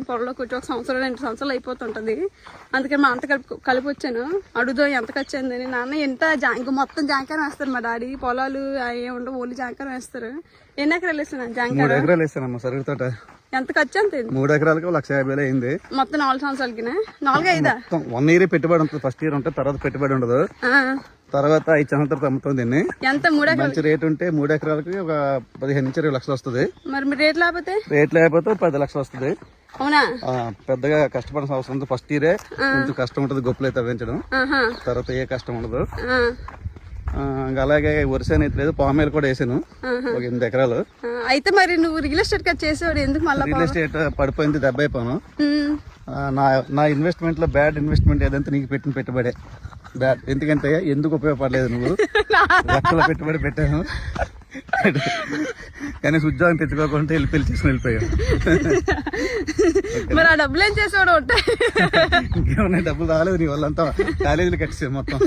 పొలంలో కొంచెం 1 సంవత్సరం 2 సంవత్సరాలు అయిపోతుంటది. అందుకని మా అంత కలిపి వచ్చాను. అడుగుదాం ఎంత ఖర్చు అయిందని. నాన్న ఎంత ఇంక మొత్తం జాంకారం వేస్తారు మా డాడీ. పొలాలు అవి ఉండవు, ఓన్లీ జాంకారం వేస్తారు. ఎన్ని ఎకరాలు వేస్తాను జాంకారం? 3 ఎకరాలు వేస్తానమ్మా సరుకు తోట. ఎంత ఖర్చు అంత? 3 ఎకరాలకు 1,50,000 అయింది. మొత్తం 4 సంవత్సరాలకి 4-5 1 ఇయర్ పెట్టుబడి ఉంటుంది. ఫస్ట్ ఇయర్ ఉంటుంది, తర్వాత పెట్టుబడి ఉండదు. తర్వాత 5 సంవత్సరాలు అమ్ముతుంది దీన్ని. ఎంత 3 ఎకరాలు మంచి రేట్ ఉంటే 3 ఎకరాలకి ఒక 15 నుంచి 20 లక్షలు వస్తుంది. మరి రేట్ లేకపోతే 10 లక్షలు వస్తుంది. అవునా? పెద్దగా కష్టపడాల్సిన అవసరం ఉంది. ఫస్ట్ ఇయరే కొంచెం కష్టం ఉంటుంది గొప్పలు అయితే తవ్వించడం. తర్వాత ఏ కష్టం ఉండదు. అలాగే వరిసేను అయితే లేదు, పామేలు కూడా వేసాను ఒక 8 ఎకరాలు. అయితే మరి నువ్వు రియల్ ఎస్టేట్ చేసేవాడు ఎందుకు మళ్ళీ? రియల్ ఎస్టేట్ పడిపోయింది, దెబ్బ అయిపోయాను. నా ఇన్వెస్ట్మెంట్ లో బ్యాడ్ ఇన్వెస్ట్మెంట్ ఏదంటే నీకు పెట్టిన పెట్టుబడే బ్యాడ్. ఎందుకంటే ఎందుకు ఉపయోగపడలేదు, నువ్వు లక్షల పెట్టుబడి పెట్టాను కానీ ఉద్యోగం తెచ్చుకోకుండా పెళ్లి చేసుకుని వెళ్ళిపోయావు. మరి ఆ డబ్బులు ఏం చేసేవాడు ఉంటాయి? ఇంకేమన్నా డబ్బులు రాలేదు నీ వాళ్ళంతా కాలేజీలు కట్టేసారు మొత్తం.